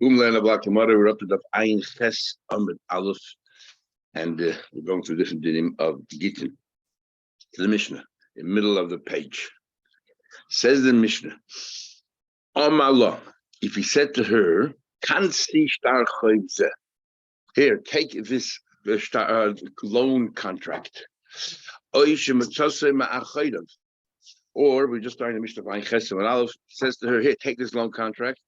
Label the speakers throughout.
Speaker 1: Umlein Block Gemara, we're up to the Ayin Ches Amid Aleph, and we're going through different dinim of Gittin. To the Mishnah, in the middle of the page. Says the Mishnah, Allah, if he said to her, Kansi Shtar Choyze, here, take this loan contract. Or we're just starting the Mishnah of Ayin Ches Amid Aleph, says to her, here, take this loan contract.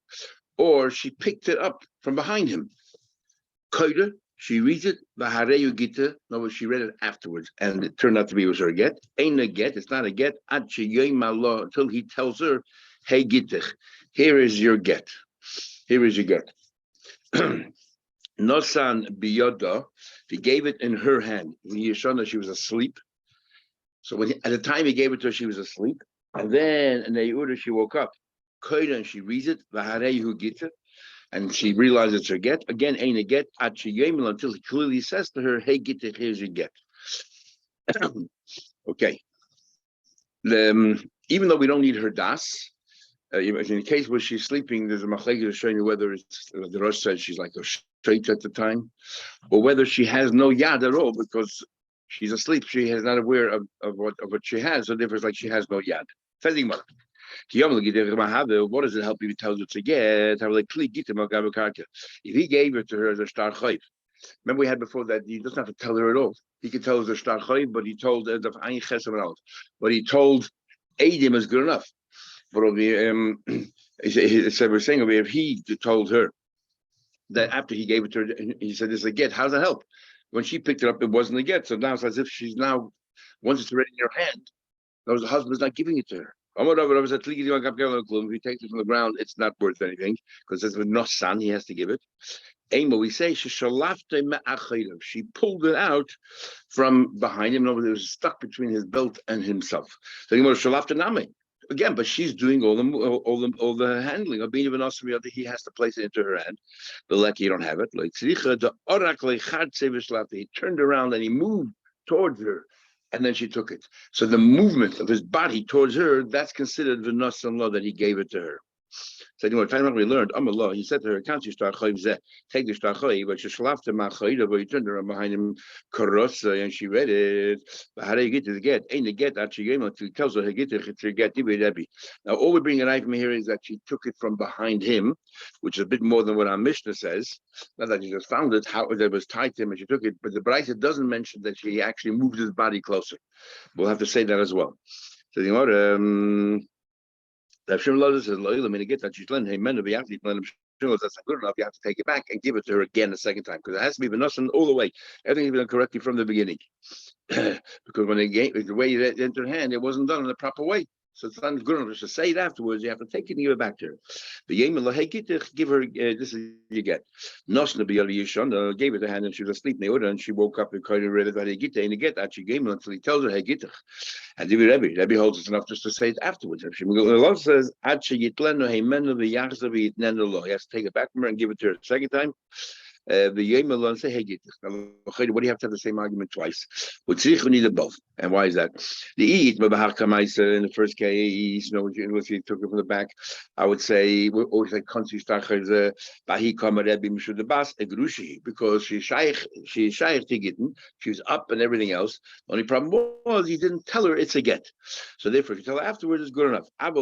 Speaker 1: Or she picked it up from behind him. Koida, she reads it, Vahareyu Gita, no, she read it afterwards, and it turned out to be was her get. Ain't a get, it's not a get, until he tells her, hey Gitich, here is your get. Here is your get. Nosan biyoda, he gave it in her hand. In Yeshana, she was asleep. So at the time he gave it to her, she was asleep. And then in the Yehuda, she woke up. Koida, and she reads it, Vahareyu Gita, and she realizes it's her get. Again, ain't a get, until he clearly says to her, hey, Gita, here's your get. Okay. Even though we don't need her das, in the case where she's sleeping, there's a machlekes showing you whether it's, the Rosh says she's like a straight at the time, or whether she has no yad at all because she's asleep. She is not aware of what she has, so therefore it's like she has no yad. What does it help you tell her to get? If he gave it to her as a star chayv, remember we had before that he doesn't have to tell her at all. He could tell her as a star chayv, but he told the Ayin Ches Amid Aleph. But he told Eidim is good enough. But we're saying over here, if he told her that after he gave it to her, he said, "This is a get." How does that help? When she picked it up, it wasn't a get. So now it's as if she's now, once it's already in your hand, knows the husband's not giving it to her. If he takes it from the ground, it's not worth anything because there's no son, he has to give it. We say she pulled it out from behind him. It was stuck between his belt and himself. So again, but she's doing all the handling of being even he has to place it into her hand. But like you don't have it. He turned around and he moved towards her. And then she took it. So the movement of his body towards her, that's considered the Nasan that he gave it to her. So anyway, time we learned, Allah, he said to her, can't you start chayv, take the start chayv, but she shlafta ma'chayda, but he turned around behind him, karossa, and she read it. But how do you get to the get? Ain't the get, actually, he tells her, it's your get, now, all we bring it out from here is that she took it from behind him, which is a bit more than what our Mishnah says. Not that she just found it, how it was tied to him and she took it, but the Braisa doesn't mention that she actually moved his body closer. We'll have to say that as well. So the that's not good enough. You have to take it back and give it to her again a second time because it has to be benosan all the way. Everything has been correctly from the beginning. Because when the way it entered her hand, it wasn't done in the proper way. So it's not good enough just to say it afterwards. You have to take it and give it back to her. The give her this is you get. Nosna gave it the hand and she was asleep and she woke up and kind of read it that he get and get that she gave him until he tells her hey get. And Rebbe holds it's enough just to say it afterwards. If she says he has to take it back from her and give it to her a second time. The Yemelon say, hey, what do you have to have the same argument twice? We need it both. And why is that? The eat, in the first case, if you took it from the back, I would say, we always like, because she's shaykh to Gittin, she was up and everything else. The only problem was he didn't tell her it's a get. So therefore, if you tell her afterwards, it's good enough. If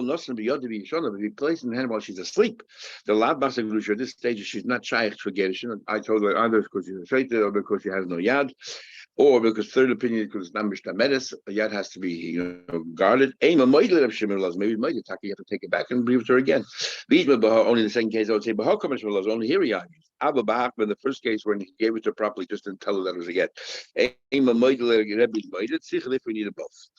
Speaker 1: you place in the hand while she's asleep, the lab bas at this stage, she's not shaykh for Gershon. I told her either because she's a shaitan or because she has no yad, or because third opinion because it's not mishtamedes, a yad has to be guarded. Maybe you have to take it back and bring it to her again. Only in the second case I would say only here he argues. Abba Bahak, in the first case when he gave it to her properly, just didn't tell her that it was a get. If we need it both.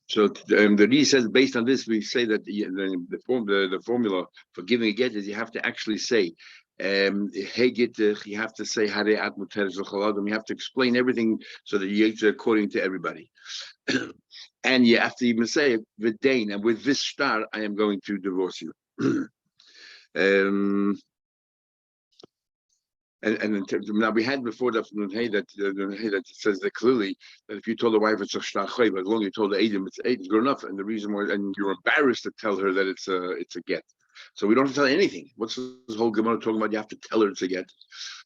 Speaker 1: So the Ri says, based on this, we say that the formula for giving a get is you have to actually say, hey Gittich, you have to say Hare At Muter Zochaladim, you have to explain everything so that you're according to everybody. And you have to even say V'dain, and with this star, I am going to divorce you. And now we had before that that says that clearly that if you told the wife it's a shtachay, but as long as you told the Eidim it's good enough, and the reason why and you're embarrassed to tell her that it's a get. So we don't have to tell her anything. What's this whole Gemara talking about? You have to tell her it's a get.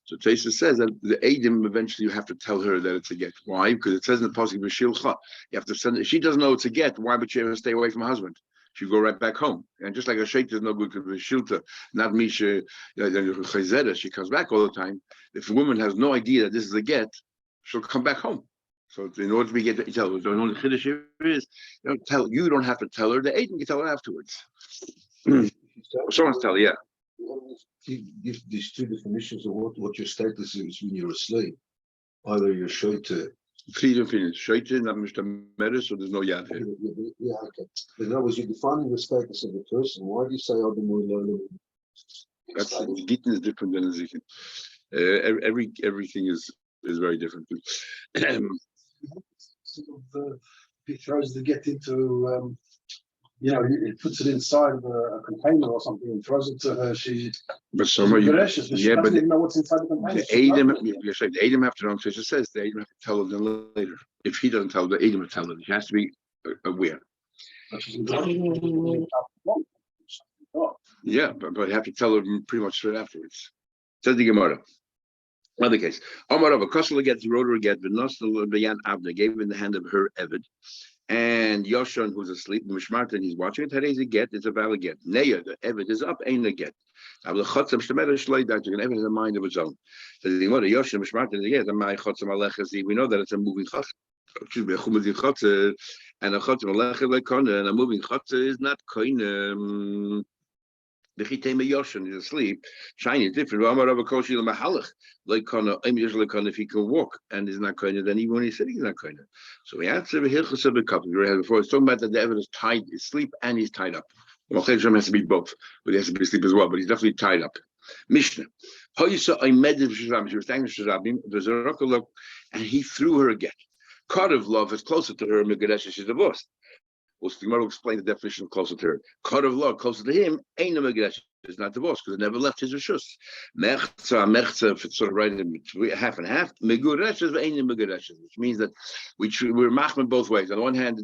Speaker 1: So Taisa says that the Eidim eventually you have to tell her that it's a get. Why? Because it says in the pasuk B'shilcha, you have to send. If she doesn't know it's a get, why would she ever stay away from her husband? She go right back home. And just like a sheikh is no good because B'shilta, not Misha, she comes back all the time. If a woman has no idea that this is a get, she'll come back home. So in order to be get tell her, the only chiddush is you don't have to tell her. The Eidim can tell her afterwards. Someone's tell her, yeah.
Speaker 2: Give these two definitions of what your status is when you're a slave. Either you're shoyte.
Speaker 1: Freedom finish. Shoyte, not Mr. Meres, so there's no yad here.
Speaker 2: Yeah, okay. But in other words, you're defining the status of the person. Why do you say Adam will
Speaker 1: That's Gittin is different than a Zikin. Everything is very different.
Speaker 2: He throws the get into it puts it inside a container or something and throws it to her.
Speaker 1: But somewhere
Speaker 2: she doesn't even know what's inside the container.
Speaker 1: The Eidim have to know. So it says the Eidim have to tell her then later. If he doesn't tell her, the Eidim will tell her. She has to be aware. Yeah, but you have to tell her pretty much straight afterwards. Says the Gemara. Another case. Omar of a Kosel gets wrote her get the Nostal Bayan Abna gave in the hand of her Evid. And Yoshon, who's asleep, Mishmartin, he's watching it. Today's a get, it's a valid get. Neya, the Evid is up, ain't a get. Now the Chotzam Shemera Shloi that you can Evid has a mind of its own. So the Gemara, Yoshon, Mishmartin is a get, and my Chotzam Alechazi, we know that it's a moving Chotz. Excuse me, a Chumadi Chotz, and a Chotzam Alecha Lekona, and a moving Chotz is not Koine. The Chitema Yoshon is asleep. Shiny is different. If he can walk and is not kind of, then even when he's sitting, he's not kind of. So we answer the Hilchas of the couple. We had before. It's talking about that the evidence tied, is asleep and he's tied up. Well, Chaysham has to be both, but he has to be asleep as well. But he's definitely tied up. Mishnah. She was thanking Shazabim. There's a look, and he threw her again. Card of love is closer to her. Megadesh, she's divorced. Well, Stigmar will explain the definition closer to her. Card of law closer to him ain't a megadesh. It's not divorced because it never left his rishus. Mechza, if it's sort of right in half and half. Megureshes ain't a megureshes, which means that we're machman both ways. On the one hand,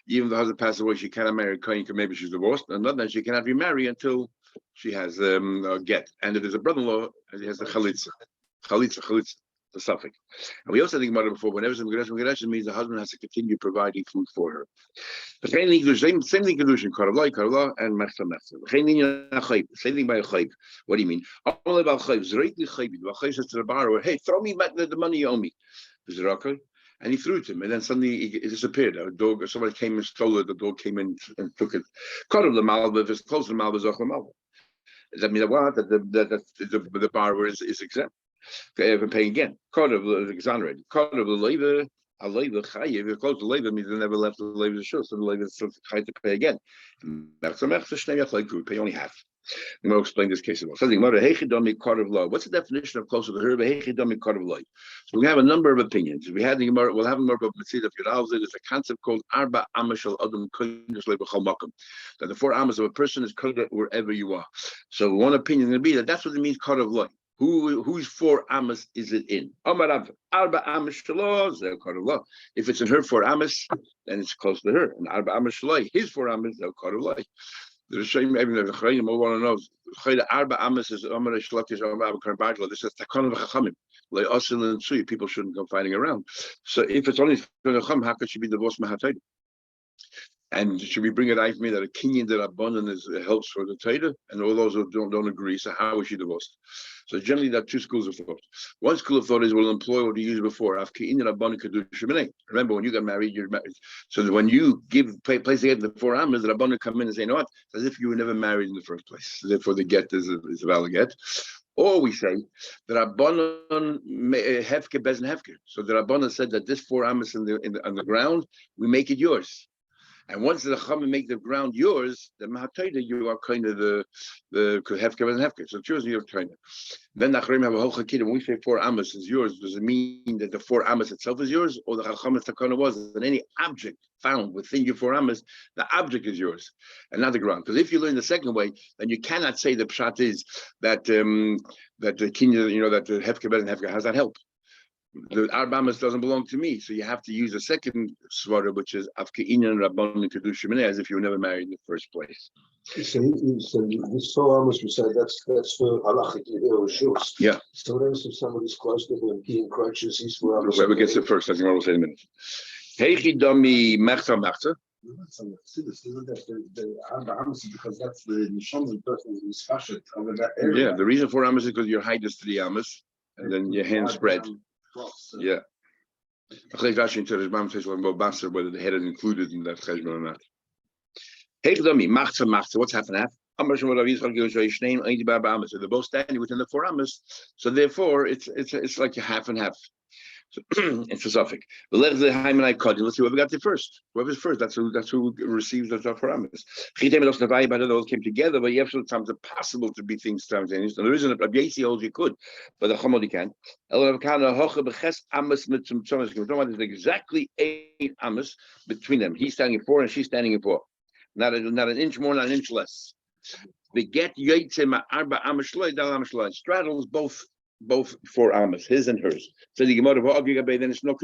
Speaker 1: even if the husband passes away, she cannot marry a kohen because maybe she's divorced. On the other hand, she cannot remarry until she has a get. And if there's a brother-in-law, he has the chalitza. The suffix. And we also think about it before, whenever some Megadesh means the husband has to continue providing food for her. The same thing conclusion, Karav and Mechsa. Same thing by a chayb. What do you mean? All about chayb. Zreitli chayb. The chayb says to the borrower, hey, throw me back the money you owe me. And he threw it to him, and then suddenly it disappeared. A dog, or somebody came and stole it, the dog came in and took it. Karav the malva, if it's close to the malva, zoch the malva. Does that mean that the borrower is exempt? Okay, if I'm paying again, card of exonerated. Card of the labor, a labor chayiv. If close to labor means they never left the labor show, so the labor is still chayiv to pay again. That's a mechza pay only half. I'm going to explain this case as well. Something about a hechidami card of law. What's the definition of closer to her? Hechidami card of law. So we have a number of opinions. If we had the Gemara, we'll have a number of Mitzvah of Yudalzid. There's a concept called Arba Amashal Adam Kodesh Lebachal Makam. That the 4 amas of a person is kodesh wherever you are. So one opinion is going to be that that's what it means card of law. Whose 4 amas is it in? Amarav Arba Amas Shalos, they'll call it law. If it's in her 4 amas, then it's close to her. And Arba Amas Shaloi, his 4 amas, they'll call it law. There's a shame, maybe the Chayim all want to know. Chayim Arba Amas is Amar Shlakish Amar Karbajla. This is Takon V'Chachamim. Like Osil and Sui, people shouldn't go fighting around. So if it's only for the Chum, how could she be divorced Mahatayim? And should we bring it out for me that a kinyan that abundant helps for the Taita, and all those who don't agree, so how is she divorced? So generally there are 2 schools of thought. One school of thought is we'll employ what you used before. Remember when you got married, you're married. So that when you place the 4 amas, the Rabbanan come in and say, you know what? It's as if you were never married in the first place. So therefore the get is a valid get. Or we say that Rabbanan hefke bezin hefke. So the Rabbanan said that this 4 amas on the ground, we make it yours. And once the Chachamim make the ground yours, the Mahatayda, you are kind of the Hefker and Hefker. So choose your kind of. Then the Achrim have a whole Chakida. When we say 4 amas is yours, does it mean that the 4 amas itself is yours? Or the Chachamim Takana was that any object found within your 4 amas, the object is yours and not the ground. Because if you learn the second way, then you cannot say the Pshat is that the Kinya, that the Hefker and Hefker has that help. the Arba Amas doesn't belong to me, so you have to use a second svara, which is Afkeinan Rabbanon Kedushim, as if you were never married in the first place.
Speaker 2: So this 4 Amos we said that's for halachic shus.
Speaker 1: Yeah.
Speaker 2: So what if somebody's close to him, he encroaches, he's 4 Amos.
Speaker 1: Whoever gets it first, I think I will say in a minute. Heichi Dami Mechta Mechta.
Speaker 2: The Arba Amos because that's the Nishon person who's fashioned over that area.
Speaker 1: Yeah, the reason for Amos is because your height is 3 Amos, and then your hand spread. Yeah. Whether the head is included in that cheshbon or not. What's happening? So they're both standing within the 4 Amos. So therefore, it's like a half and half. So it's a suffix. Let's see whoever got there first. Whoever's first, that's who receives the 4 Amos. Those came together, but you have sometimes it's possible to be things simultaneous. And the reason that Rabbi Yossi holds you could, but the Chomodi can't. There's exactly 8 Amos between them. He's standing in 4 and she's standing in 4. Not an inch more, not an inch less. The get Yotzim Arba Amos Shloi, Dal Amos Shloi straddles both 4 Amos, his and hers. So the Gemara then it's no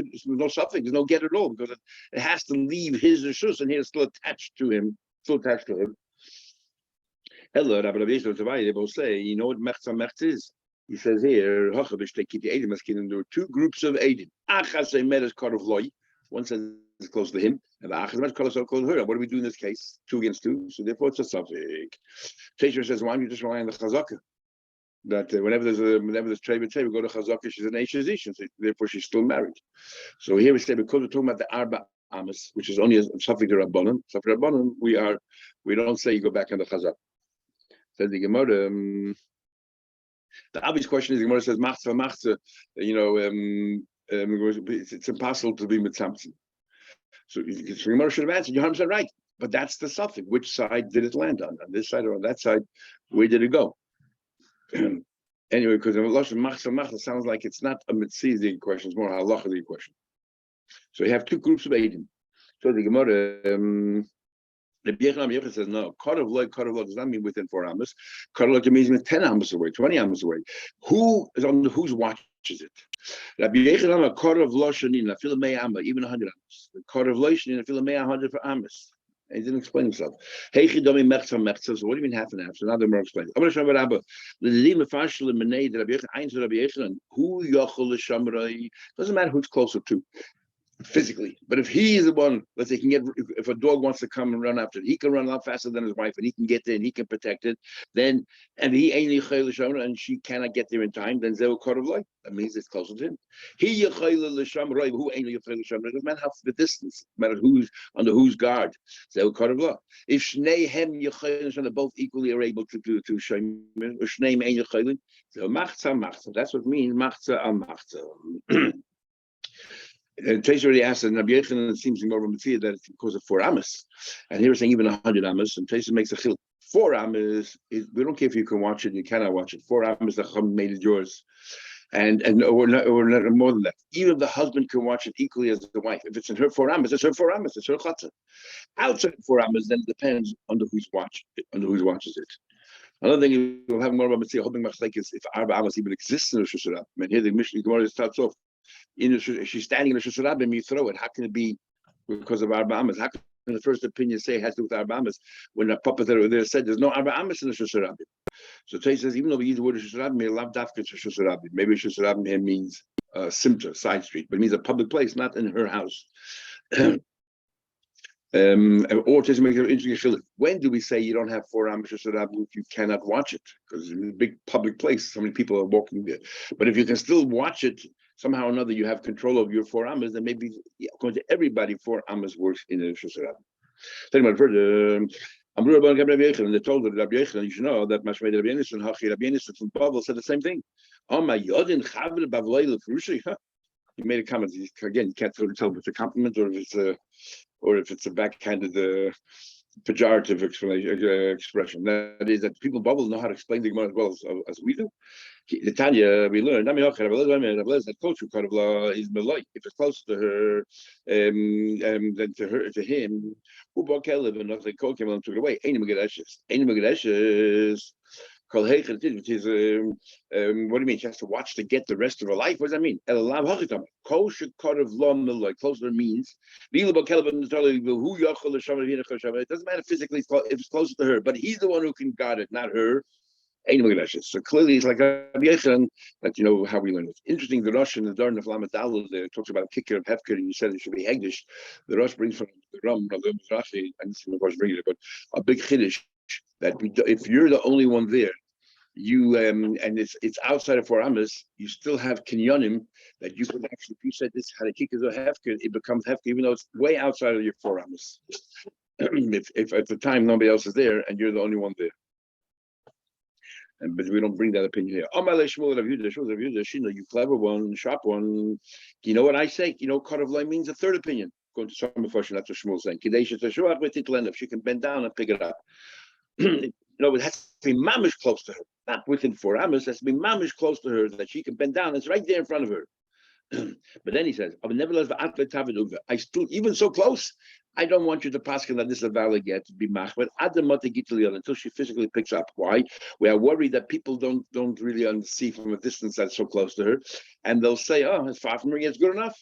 Speaker 1: suffix, there's no get at all, because it has to leave his reshus, and here it's still attached to him. Hello, Rabbi Yisrael, they both say, you know what mechza is? He says here, there were 2 groups of Eidim. Achas Meres Karav Loi. One says it's close to him, and the Achas Meres Karav so close to her. What do we do in this case? 2 against 2, so therefore it's a suffix. Teisha says, why don't you just rely on the chazaka? That whenever there's trade, we go to chazaka. She's an Eishes, so therefore she's still married. So here we say because we're talking about the Arba Amos, which is only a suffix to Rabbanon. So for Rabbanon, we don't say you go back on the chazaka. Says the Gemara. The obvious question is the Gemara says machza. It's impossible to be mitzamtzim. So the Gemara should have answered. You're 100% right, but that's the suffix. Which side did it land on this side or on that side? Where did it go? Anyway, because machza sounds like it's not a mitzizi question; it's more a halachic question. So you have 2 groups of Eidim. So the Gemara, the Yechon says no. Karav Loi does not mean within 4 Amos. Karav Loi means 10 Amos away, 20 Amos away. Who is on whose watch is it? Rabbi Yechon Karav Lo Shanina Filamei Amos, even 100 Amos. Karav Lo Shanina Filamei 100 for Amos. And he didn't explain himself. So what do you mean half and half? So now the more explains. Doesn't matter who's closer to physically, but if he is the one, let's say, if a dog wants to come and run after it, he can run a lot faster than his wife, and he can get there and he can protect it. Then, and he ain't and she cannot get there in time. Then zeu korav. That means it's closer to him. He who ain't it doesn't matter how the distance, no matter who's under whose guard. Zeu korav. If shneihem they're both equally are able to do shayim, or shneim ein yechaylim, so machza. That's what it means machza al machza. And Teisha already asked, and Rabbi Yechon seems to be more of a mitzvah that it's because of 4 Amos, and here we're saying even 100 Amos, and Teisha makes a chil. 4 Amos, we don't care if you can watch it, you cannot watch it. 4 Amos, the Chum made it yours, or more than that. Even the husband can watch it equally as the wife. If it's in her 4 Amos, it's her 4 Amos, it's her chatzah. Outside 4 Amos, then it depends on who's watches it. Another thing we'll have more about mitzvah, hoping like is if Arba Amos even exists in the Shus Rabbim. And here the Mishnah Gemara starts off. She's standing in the Shus Rabbim, you throw it. How can it be because of Arba Amos? How can the first opinion say it has to do with Arba Amos when the papa there said there's no Arba Amos in the Shus Rabbim? So Tay says even though we use the word Shus Rabbim, we love dafka to Shus Rabbim. Maybe Shus Rabbim here means simcha, side street, but it means a public place, not in her house. Or just make an interesting. When do we say you don't have 4 Amos Shus Rabbim if you cannot watch it? Because it's a big public place, so many people are walking there. But if you can still watch it, somehow or another you have control of your 4 Amos, then maybe according to everybody 4 Amos works in the Shus Rabbim. Talking about further, and they told Rabbi Yechon, you should know that Mashmei Rabbi Yonison from Bavel said the same thing. Oh my Yodin Chavel Bavlei Lefrushi. He made a comment. Again, you can't tell if it's a compliment or if it's a backhanded pejorative expression. That is that people bubble know how to explain the Gemara as well as we do. The Tanya we learned. That close is Malay. If it's close to her, then to him, who bought Caleb and not the Kokim and took it away. Any Megadeshes. Which is what do you mean? She has to watch to get the rest of her life. What does that mean? Closer means it doesn't matter physically if it's closer to her, but he's the one who can guard it, not her. So clearly, it's like Rabbi Yechon, that you know how we learn it. Interesting, the Rosh in the Darn of Lamadal talks about kicker of Hefker, and you said it should be Hegdish. The Rosh brings from the Ram, and this is of course bringing it, but a big Chiddush that if you're the only one there, you and it's outside of 4 Amos, you still have kinyonim that you can actually. If you said this had a kicker of Hefker, it becomes Hefker, even though it's way outside of your 4 Amos. if at the time nobody else is there and you're the only one there. But we don't bring that opinion here. You clever one, sharp one. You know what I say? You know, Karavlai means a third opinion. Going to some question, that's what Shmuel saying. If she can bend down and pick it up. No, it has to be mamish close to her, not within 4 amos. It has to be mamish close to her that she can bend down. It's right there in front of her. But then he says, I still, even so close, I don't want you to pass that this is a valid get to be machbet until she physically picks up. Why? We are worried that people don't really see from a distance that's so close to her, and they'll say, "Oh, it's far from her. It's good enough."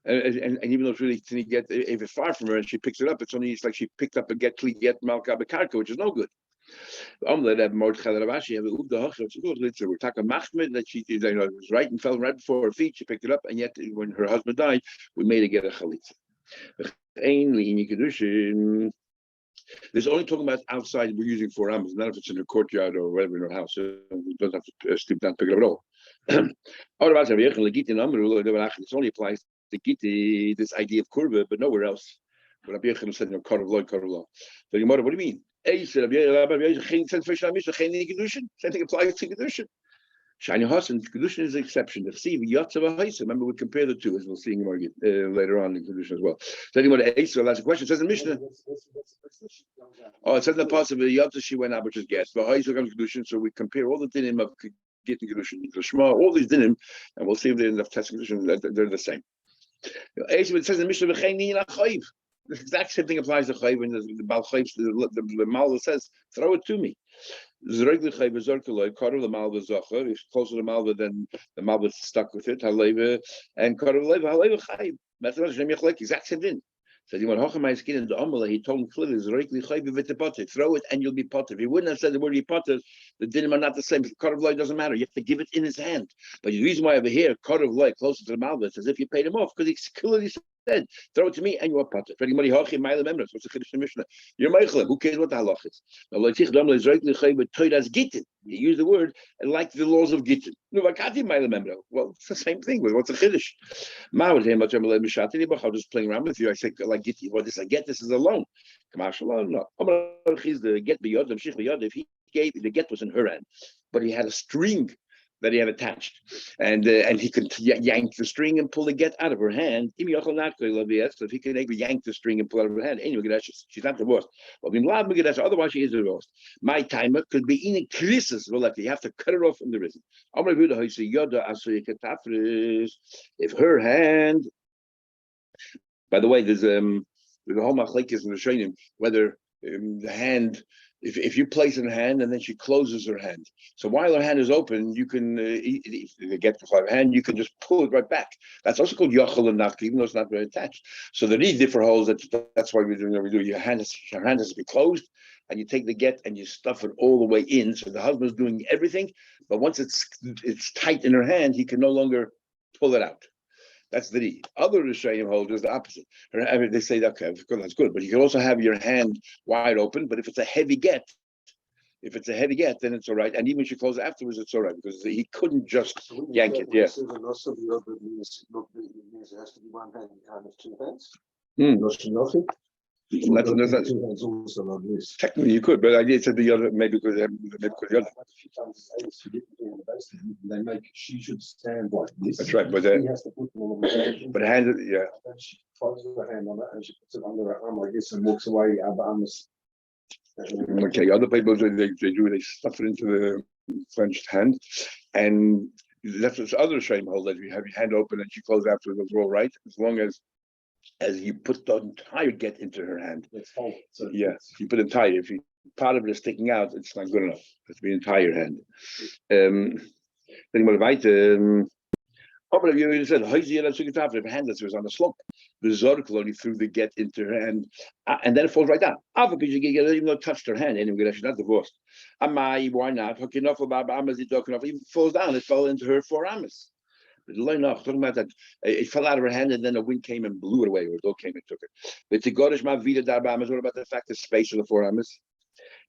Speaker 1: And even though it's really to get, if it's far from her and she picks it up, it's like she picked up a get malka bekarka, which is no good. We're talking machmed that she, it was right and fell right before her feet. She picked it up, and yet when her husband died, we made her get a chalitza. There's only talking about outside. We're using 4 amos, not if it's in a courtyard or whatever in her house. We don't have to stoop down and pick it up at all. This only applies to Gitti, this idea of kurva, but nowhere else. But Rabbi Yechon said, what do you mean? Same thing applies to Kedushin. Shiny Hassan, Kedushin is the exception. Remember, we compare the two, as we'll see later on in Kedushin as well. So anyone that's a question. It says in Mishnah. Oh, it says in the possibility Yotza she went out, which is guess. But Haisa comes Kedushin, so we compare all the dinim of Gittin Kedushin, the Shema, all these dinim, and we'll see if they're in the test Kedushin, they're the same. It says in Mishnah, the exact same thing applies to Chayv, and the Baal Chayv, the Malva says, throw it to me. If closer to the Malva, then the Malva is stuck with it. And exact same thing. So he told him clearly, throw it and you'll be potter. If he wouldn't have said the word potter, the dinim are not the same. Korov doesn't matter. You have to give it in his hand. But the reason why over here, Korov closer to the Malva, it's as if you paid him off, because he clearly said, throw it to me and you are potter. What's the Chiddush Mishnah? You're Meichel. Who cares what the halach is? He used the word like the laws of Gittin. Well, it's the same thing. What's the Chiddush? I'm just playing around with you. I say like Gittin. What this I get? This is alone. No. The get if he gave the get was in her hand, but he had a string that he had attached, and he could yank the string and pull the get out of her hand. So if he can yank the string and pull it out of her hand, anyway, she's not divorced. Otherwise, she is divorced. My timer could be in a crisis. You have to cut her off from the risen. If her hand, by the way, there's a whole machlekes in the Shainim whether the hand. If you place in her hand and then she closes her hand, so while her hand is open, you can if you get the hand, you can just pull it right back. That's also called yochel and nafka, even though it's not very attached. So there are these different holes. That's why we do. Your hand has to be closed, and you take the get and you stuff it all the way in. So the husband's doing everything, but once it's tight in her hand, he can no longer pull it out. That's the other Rishayim holders, the opposite. They say, okay, that's good, but you can also have your hand wide open. But if it's a heavy get, then it's all right. And even if you close it afterwards, it's all right, because he couldn't just yank it. Yeah.
Speaker 2: It means it has to be one hand. You can't have 2 hands. Nothing.
Speaker 1: Technically, you could, but I did say the other, maybe because the other.
Speaker 2: They make she should stand like this.
Speaker 1: That's right, but
Speaker 2: he has to put them on the
Speaker 1: but hand, yeah.
Speaker 2: And she closes her hand on it and she puts it under her arm like this and walks away.
Speaker 1: Okay, other people they stuff it into the clenched hand, and that's what other shame hold, that you have your hand open and she closes after it's all right, as long as you put the entire get into her hand.
Speaker 2: It's folded. So
Speaker 1: yeah, you put entire. If you part of it is sticking out, it's not good enough. It has to be the entire hand. Then but you said, if a hand that was on the slope, the Zorkel only threw the get into her hand, and then it falls right down. Even though it touched her hand, anyway, she's not divorced. Why not? Even falls down, it fell into her forearms. But talking about that, it fell out of her hand, and then a wind came and blew it away, or a dog came and took it. But to Godish Mavida Darbamas, what about the fact that space of the forearms?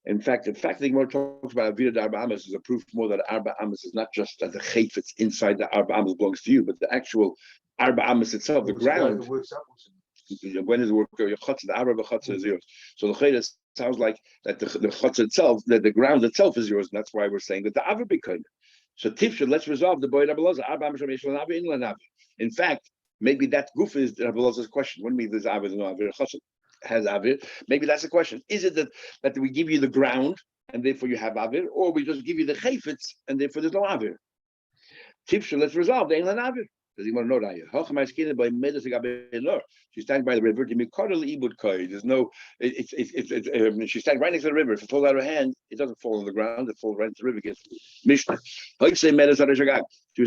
Speaker 1: In fact, the fact that Gemara talks about Avida Arba Amas is a proof more that Arba Amas is not just that the chayfetz inside the Arba Amas belongs to you, but the actual Arba Amas itself, the ground. When is the work? Your chutz, the Arba chutz is yours. So the chayfetz sounds like that the chutz itself, that the ground itself is yours, and that's why we're saying that the Aver became. So Tifsha, let's resolve the boy Rabbi Arba Amas Inlan. In fact, maybe that goof is Rabbi Loz's question. When we there's Aver, no Aver chutz has avir. Maybe that's the question. Is it that we give you the ground and therefore you have avir, or we just give you the chayfetz and therefore there's no avir? Tifsha, let's resolve the England avir. Does he want to know that? She's standing by the river. There's no. She's standing right next to the river. If it falls out of her hand, it doesn't fall on the ground. It falls right into the river. Gets Mishnah. She was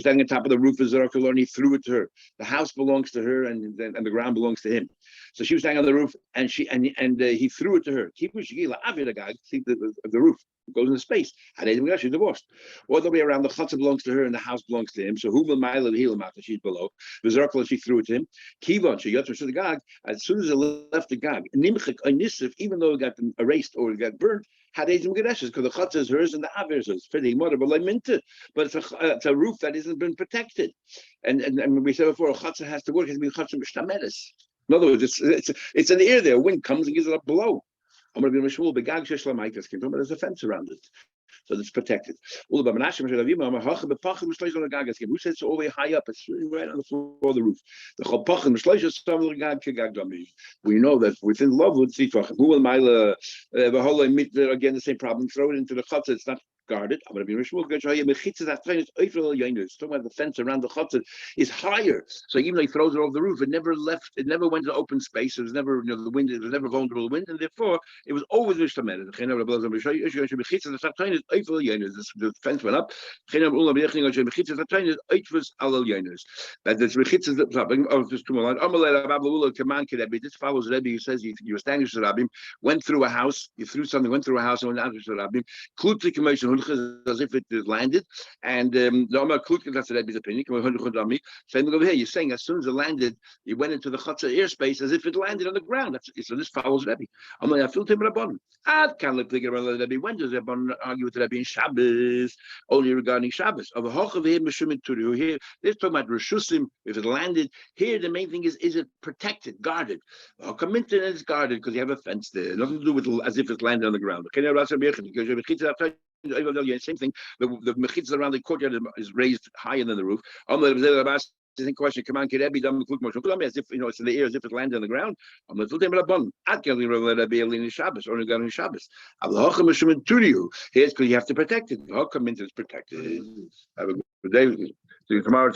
Speaker 1: standing on top of the roof of Zerakel, and he threw it to her. The house belongs to her, and the ground belongs to him. So she was standing on the roof, and he threw it to her. Think the roof goes into space. She's divorced. All the way around, the chutzah belongs to her, and the house belongs to him. So who will mile the heel she's below. The Zerakel, she threw it to him. Kivon, she got to the Gag. As soon as it left the Gag, even though it got erased or it got burnt, had because the chutzah is hers and the aver is hers. But it's a roof that hasn't been protected. And we said before, a chutzah has to work. It has to be chutzah mishtameres. In other words, it's in the air there. Wind comes and gives it up below. There's a fence around it. So it's protected. Who says it's all the way high up? It's right on the floor of the roof. We know that within love with again the same problem. Throw it into the chutzah. It's not guarded. I'm going to be talking about the fence around the chutzah is higher. So even though he throws it over the roof, it never left. It never went to open space. It was never, the wind. It was never vulnerable to wind, and therefore it was always mishtamed. The fence went up. That this this follows Rebbe. He says you were standing to Rabbim, went through a house. You threw something, went through a house, and went out to Rabbim. As if it landed, and that's the Rebbe's opinion. Saying over here, you're saying as soon as it landed, it went into the chutzah airspace as if it landed on the ground. So this follows Rebbe. I'm like, I feel him Rabban. When does Rabban argue with Rebbe in Shabbos? Only regarding Shabbos. Of here, they're talking about Rishusim. If it landed here, the main thing is it protected, guarded? It's guarded because you have a fence there. Nothing to do with as if it landed on the ground. Same thing. The mechitzah around the courtyard is raised higher than the roof. The question, come on, as if it's in the air, as if it landed on the ground. Here's because you have to protect it. How come it's protected? Have a good day. See you tomorrow.